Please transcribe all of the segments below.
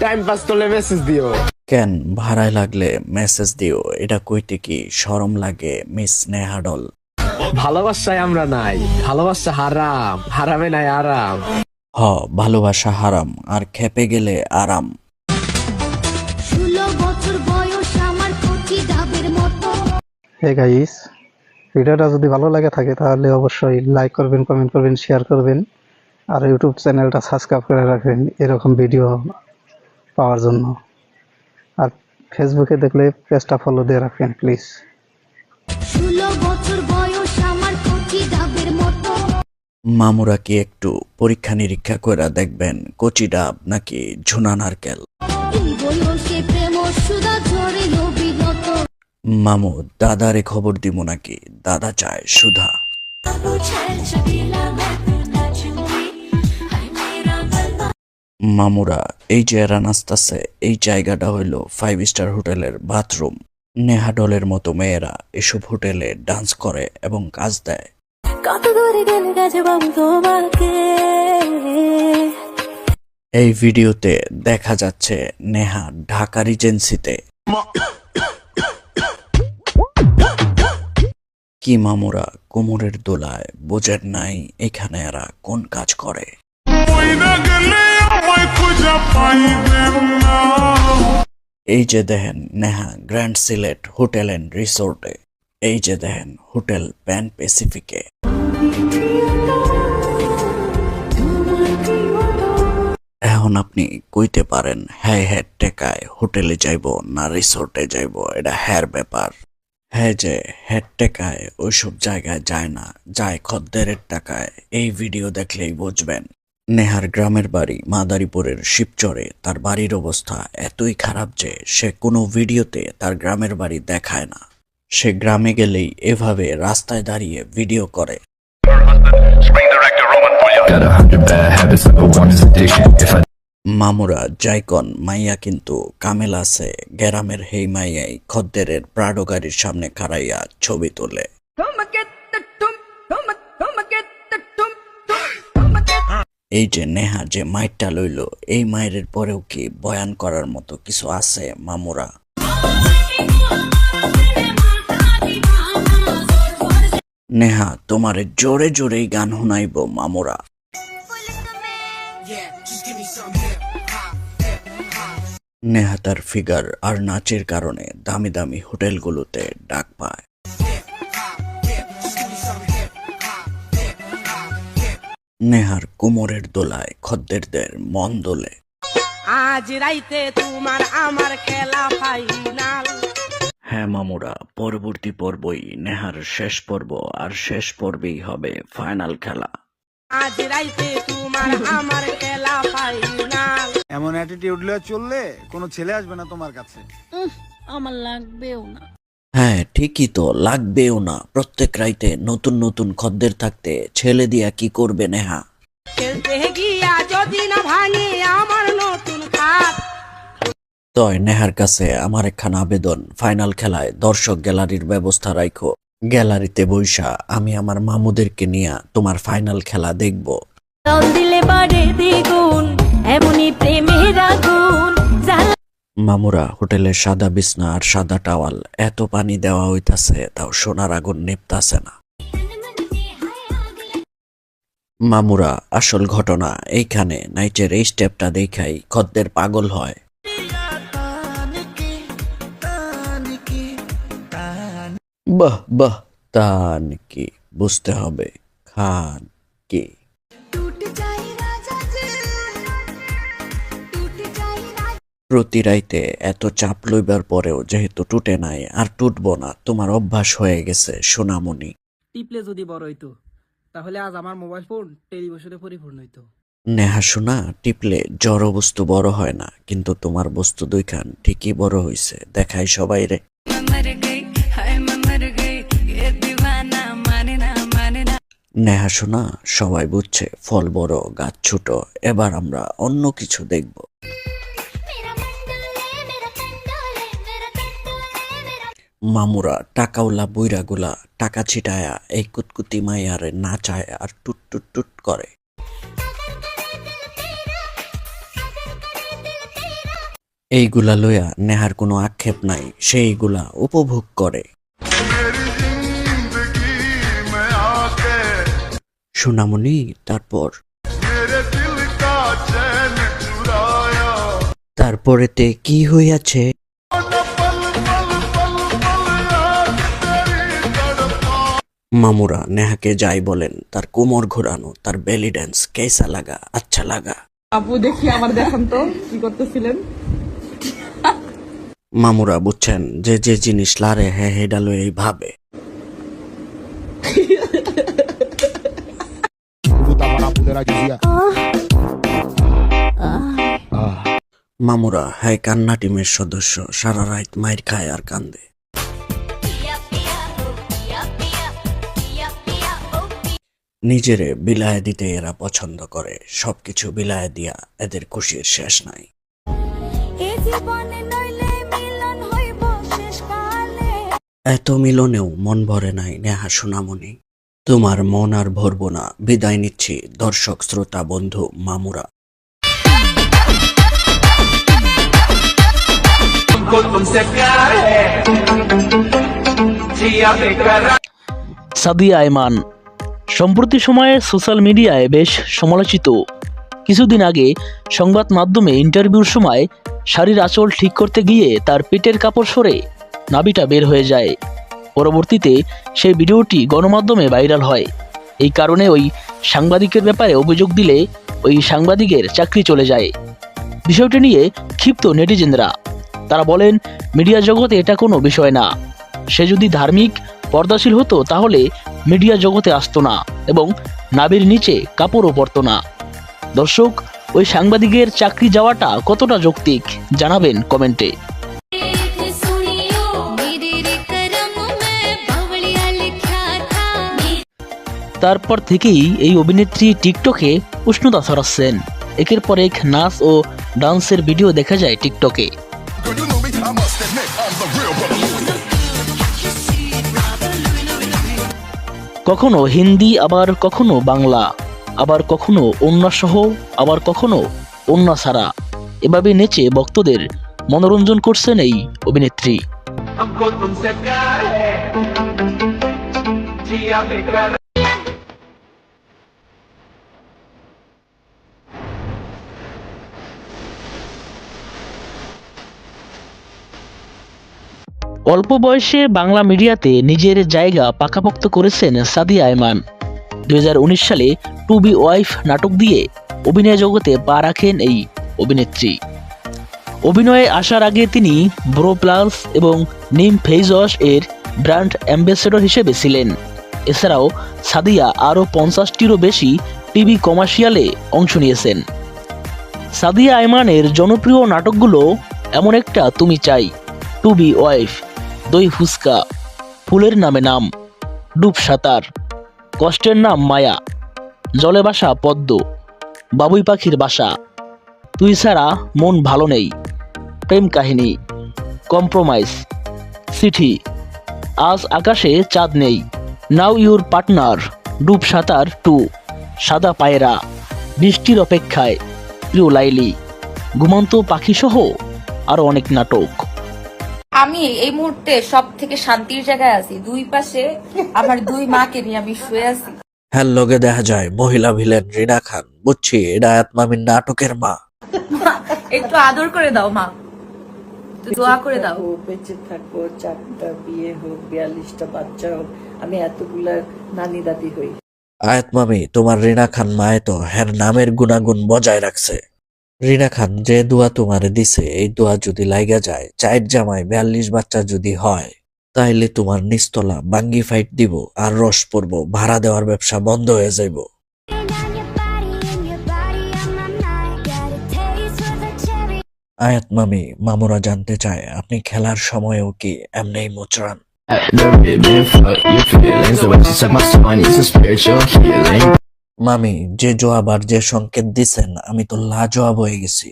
Time pass করলে message দিও। কেন ভাড়ায় লাগলে মেসেজ দিও, এটা কইতে কি শরম লাগে মিস নেহাডল? ভালোবাসায় আমরা নাই, ভালোবাসা হারাম, হারামে নাই আরাম। হ, ভালোবাসা হারাম আর খেপে গেলে আরাম। 16 বছর বয়স আমার কচি ডাবের মতো। হে গাইস, ভিডিওটা যদি ভালো লাগে থাকে তাহলে অবশ্যই লাইক করবেন, কমেন্ট করবেন, শেয়ার করবেন আর ইউটিউব চ্যানেলটা সাবস্ক্রাইব করে রাখবেন এরকম ভিডিও পাওয়ার জন্য। আর ফেসবুকে দেখলে পেজটা ফলো দিয়ে রাখবেন প্লিজ। 16 বছর বয়স আমার কচি ডাবের মতো। মামুরা কি একটু পরীক্ষা নিরীক্ষা করে দেখবেন কচি ডাব নাকি ঝুনা নারকেল? এই বয়সে প্রেম সুধা ঝরে অবিরত। মামু দাদারে খবর দিব নাকি? দাদা চায় সুধা। মামুরা, এই যে এরা নাচতাছে এই জায়গাটা হইলো 5 স্টার হোটেলের বাথরুম। নেহাডলের মতো মেয়েরা এসব হোটেলে ডান্স করে এবং কাজ দেয়। কত দূরে গেলে গেছে বাবু তোমাকে। এই ভিডিওতে দেখা যাচ্ছে নেহা ঢাকা রিজেন্সিতে। কি মামুরা কোমরের দোলায় বোঝেন নাই এখানে এরা কোন কাজ করে? এই যে দেখেন Neha grand Sylhet hotel and রিসোর্টে। এই যে দেখেন হোটেল প্যান প্যাসিফিকে। এখন আপনি কইতে পারেন হ্যাঁ হ্যাঁ টেকায় হোটেলে যাইব না রিসোর্টে যাইব, এটা হ্যার ব্যাপার। হ্যাঁ যে হেড টেকায় ওইসব জায়গায় যায় না, যায় খদ্দেরের টাকায়। এই ভিডিও দেখলেই বুঝবেন। নেহার গ্রামের বাড়ি মাদারীপুরের শিবচরে। তার বাড়ির অবস্থা এতই খারাপ যে সে কোনো ভিডিওতে তার গ্রামের বাড়ি দেখায় না। সে গ্রামে গেলেই এভাবে রাস্তায় দাঁড়িয়ে ভিডিও করে। Got 100 bad habits, number one is addiction. If I মামুরা যাইকন মাইয়া কিন্তু কামেল আছে। গ্রামের হেই মাইয়াই খদ্দেরের প্রাডো গাড়ির সামনে খাড়াইয়া ছবি তোলে। এই যে নেহা যে মাইরটা লইল, এই মায়ের পরেও কি বয়ান করার মতো কিছু আছে মামুরা? নেহা তোমারে জোরে জোরেই গান শুনাইব মামুরা। নেহা তার ফিগার আর নাচের কারণে দামি দামি হোটেলগুলোতে ডাক পায়। নেহার কোমরের দোলায় খদ্দেরদের মন দোলে। আজ রাইতে তোমার আমার খেলা ফাইনাল। হ্যাঁ মামুরা, পরবর্তী পর্বই নেহার শেষ পর্ব, আর শেষ পর্বেই হবে ফাইনাল খেলা। আজ রাইতে তোমার আমার খেলা ফাইনাল। এমন অ্যাটিটিউড নিয়ে চললে কোনো ছেলে আসবে না তোমার কাছে। আমার লাগবেও না। হ্যাঁ ঠিকই তো, লাগবেও না। প্রত্যেক রাইতে নতুন নতুন খদ্দের থাকতে ছেলে দিয়া কি করবে নেহা? খেলতে গিয়া যদি না ভাঙে আমার নতুন খাট। তয় নেহার কাছে আমার একখানা আবেদন, ফাইনাল খেলায় দর্শক গ্যালারির ব্যবস্থা রাখো। গ্যালারিতে বইসা আমি আমার মামুদেরকে নিয়ে তোমার ফাইনাল খেলা দেখব। রং দিলে বাড়ে দ্বিগুণ, এমনই প্রেমের আগুন। মামুরা, হোটেলের সাদা বিছনা আর সাদা টাওয়াল, এত পানি দেওয়া হইতাছে তাও সোনার আগুন নিপতাছে না। মামুরা, আসল ঘটনা এইখানে নাইচের এই স্টেপটা দেখাই খদ্দের পাগল হয়। বাহ বাহ, তান কি বুঝতে হবে, খান কি। প্রতি রাইতে এত চাপ লইবার পরেও যেহেতু টুটে নাই আর টুটবো না, তোমার অভ্যাস হয়ে গেছে সোনামণি। টিপলে যদি বড় হইতো তাহলে আজ আমার মোবাইল ফোন টেলিভিশনে পরিপূর্ণ হইতো। নেহা শোনা, টিপলে জড় বস্তু বড় হয় না, কিন্তু তোমার বস্তু দুইখান ঠিকই বড় হইছে, দেখাই সবাই রে। নেহা শোনা, সবাই বুঝছে ফল বড় গাছ ছোট। এবার আমরা অন্য কিছু দেখব। মামুরা, টাকাওয়ালা বুইরাগুলা টাকা ছিটায়া এই কুতকুতি মাইয়ারে নাচায় আর টুট টুট টুট করে। এইগুলা লইয়া নেহার কোনো আক্ষেপ নাই, সেইগুলা উপভোগ করে। সোনামণি, তারপরেতে কি হইয়াছে? মামুরা নেহাকে যাই বলেন, তার কোমর ঘোরানো, তার বেলি ড্যান্স কেসা লাগা, আচ্ছা লাগা। আপু দেখি আমার দেখান তো কি করতেছিলেন। মামুরা বুঝছেন যে যে জিনিস লারে হ্যাঁ হেডা লই ভাবে। মামুরা হ্যাঁ কান্না টিমের সদস্য, সারা রাত মাইর খায় আর কান্দে। নিজেরে বিলায় দিতে এরা পছন্দ করে, সবকিছু বিলায় দিয়া এদের খুশির শেষ নাই। এত মিলনেও মন ভরে নাই নেহা সোনামণি, তোমার মন আর ভরবো না। বিদায় নিচ্ছি দর্শক শ্রোতা বন্ধু মামুরা। সাদিয়া আয়মান সম্প্রতি সময়ে সোশ্যাল মিডিয়ায় বেশ সমালোচিত। কিছুদিন আগে সংবাদ মাধ্যমে ইন্টারভিউর সময় শাড়ির আঁচল ঠিক করতে গিয়ে তার পেটের কাপড় সরে নাভিটা বের হয়ে যায়। পরবর্তীতে সেই ভিডিওটি গণমাধ্যমে ভাইরাল হয়। এই কারণে ওই সাংবাদিকের ব্যাপারে অভিযোগ দিলে ওই সাংবাদিকের চাকরি চলে যায়। বিষয়টি নিয়ে ক্ষিপ্ত নেটিজেনরা। তারা বলেন, মিডিয়া জগতে এটা কোনো বিষয় না। সে যদি ধার্মিক পর্দাশীল হতো তাহলে মিডিয়া জগতে আসতো না এবং নাভির নিচে কাপড়ও পরতো না। দর্শক, ওই সাংবাদিকের চাকরি যাওয়াটা কতটা যৌক্তিক জানাবেন কমেন্টে। তারপর থেকেই এই অভিনেত্রী টিকটকে উষ্ণতা ছড়াচ্ছেন। একের পর এক নাচ ও ডান্সের ভিডিও দেখা যায় টিকটকে। কখনো হিন্দি, আবার কখনো বাংলা, আবার কখনো ওড়না সহ, আবার কখনো ওড়না ছাড়া, এভাবে নেচে ভক্তদের মনোরঞ্জন করছেন এই অভিনেত্রী। অল্প বয়সে বাংলা মিডিয়াতে নিজের জায়গা পাকাপোক্ত করেছেন সাদিয়া আয়মান। 2019 সালে টু বি ওয়াইফ নাটক দিয়ে অভিনয় জগতে পা রাখেন এই অভিনেত্রী। অভিনয়ে আসার আগে তিনি ব্রো প্লাস এবং নিম ফেস ওয়াশ এর ব্র্যান্ড অ্যাম্বাসেডর হিসেবে ছিলেন। এছাড়াও সাদিয়া আরও 50টিরও বেশি টিভি কমার্শিয়ালে অংশ নিয়েছেন। সাদিয়া আয়মানের জনপ্রিয় নাটকগুলো এমন একটা তুমি চাই, টু বি ওয়াইফ, দই ফুচকা, ফুলের নামে নাম, ডুব সাঁতার, কষ্টের নাম মায়া, জলে বাসা পদ্ম, বাবুই পাখির বাসা, তুই ছাড়া মন ভালো নেই, প্রেম কাহিনী, কম্প্রোমাইজ, চিঠি, আজ আকাশে চাঁদ নেই, নাও ইউর পার্টনার, ডুব সাঁতার 2, সাদা পায়রা, বৃষ্টির অপেক্ষায়, প্রিয় লাইলি, ঘুমন্ত পাখি সহ আরো অনেক নাটক। আমি এই মুহূর্তে সব থেকে শান্তির জায়গায় আছি। দুই পাশে আমার দুই মাকে নিয়ে আমি শুয়ে আছি। হ্যাঁ, লগে দেখা যায় মহিলা ভিলেন রিনা খান। বুঝছি এটা আয়াতমামির নাটকের মা। একটু আদর করে দাও মা, দোয়া করে দাও। বেঁচে থাকবো, 4টা বিয়ে হোক, 42টা বাচ্চা হোক, আমি এতগুলা নানি দাদি হই। আয়াতমামি, তোমার রিনা খান মায়ে তো হ্যার নামের গুণাগুণ বজায় রাখছে। রিনা খান যে দোয়া তোমারে দিছে, এই দোয়া যদি লাইগা যায়, 4 জামাই 42 বাচ্চা যদি হয়, তাইলে তোমার নিস্তলা বাঙ্গি ফাইট দিব আর রস পড়বো, ভাড়া দেওয়ার ব্যবসা বন্ধ হয়ে যাইব। আয়াত মামি, মামুরা জানতে চায় আপনি খেলার সময়ও কি এমনি মোচড়ান? মামি, যে জবাব আর যে সংকেত দিছেন আমি তো লাজবাব হয়ে গেছি।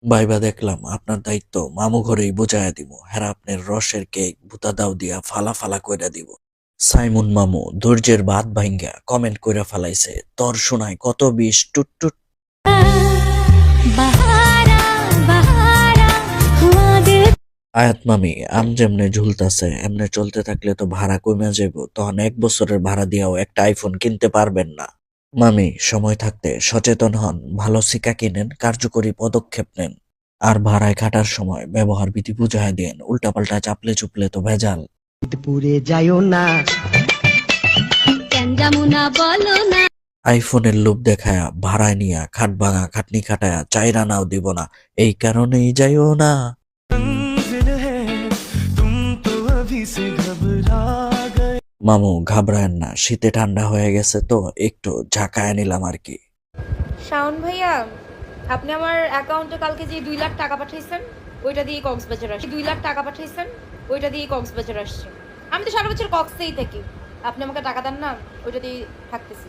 ভাইবা দেখলাম আপনার দায়িত্ব মামু ঘরেই বুঝাইয়া দিব, হেরা আপনার রসের কেক ভুতা দাও দিয়া ফালা ফালা কইরা দিব। সাইমুন মামু ধৈর্যের বাদ ভাঙ্গা কমেন্ট কইরা ফালাইছে, তোর শোনায় কত বিষ টুট টুট। আয়াত মামি আম যেমনে ঝুলতাছে এমনে চলতে থাকলে তো ভাড়া কমে যাইব, তখন 1 বছরের ভাড়া দিয়েও একটা আইফোন কিনতে পারবেন না। মামি সময় থাকতে সচেতন হন, ভালো শিক্ষা কিনেন, কার্যকরী পদক্ষেপ নেন, আর ভাড়ায় খাটার সময় ব্যবহার বিধি বুঝায় দেন। উল্টাপাল্টা চাপলে চুপলে তো ভেজাল। কেন যাবো না বলো না। আইফোনের লোভ দেখায়া ভাড়ায় নিয়া খাট ভাঙা খাটনি খাটায়া চাইরা নাও দিব না, এই কারণেই যাইও না। মামু ঘাবড়ায়েন না, শীতে ঠান্ডা হয়ে গেছে তো একটু ঝাঁকায় নিলাম আর কি। শাওন ভাইয়া, আপনি আমার অ্যাকাউন্টে কালকে যে 2 লাখ টাকা পাঠাইছেন ওইটা দিয়ে কক্সবাজার আসছে। 2 লাখ টাকা পাঠাইছেন ওইটা দিয়ে কক্সবাজার আসছে। আমি তো সারা বছর কক্সেই থাকি, আপনি আমাকে টাকা দেন না, ওইটা দিয়ে থাকতেছি।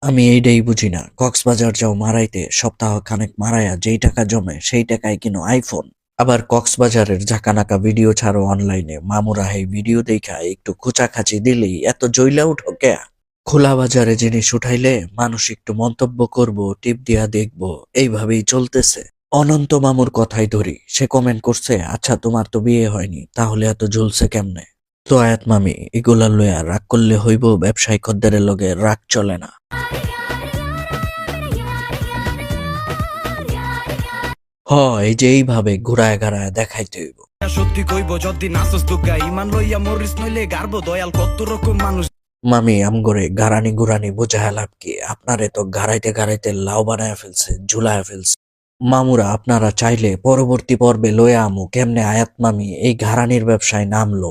আমি এইটাই বুঝি না, কক্সবাজার যাও মারাইতে, সপ্তাহ খানেক মারাইয়া যেই টাকা জমে সেই টাকায় কিনো আইফোন। আবার কক্সবাজারের ঝাঁকানাকা ভিডিও ছাড়ো অনলাইনে, মামুরা এই ভিডিও দেখা একটু খোঁচাখাচি দিলেই এত জইলা উঠো কেয়া? খোলা বাজারে জিনিস উঠাইলে মানুষ একটু মন্তব্য করব, টিপ দিয়া দেখবো, এইভাবেই চলতেছে। অনন্ত মামুর কথাই ধরি, সে কমেন্ট করছে, আচ্ছা তোমার তো বিয়ে হয়নি, তাহলে এত ঝুলছে কেমনে? তো আয়াত মামি এগুলা লইয়া রাগ করলে হইব? ব্যবসায়ী খদ্দেরের লগে রাগ চলে না। এই যে এইভাবে ঘুরায় ঘাড়ায় দেখাইতে হইব। সত্যি কইব যদি নাচস দুগা ইমান লইয়া মরিস নইলে গারবো দয়াল কত রকম মানুষ। মামি আমগরে গারানি গুরানি বোঝায় লাভ কি? আপনারে তো গাড়াইতে গাড়াইতে লাউ বানায় ফেলছে, ঝুলায় ফেলছে। মামুরা আপনারা চাইলে পরবর্তী পর্বে লইয়া আমু কেমনে আয়াত মামি এই ঘারানির ব্যবসায় নামলো।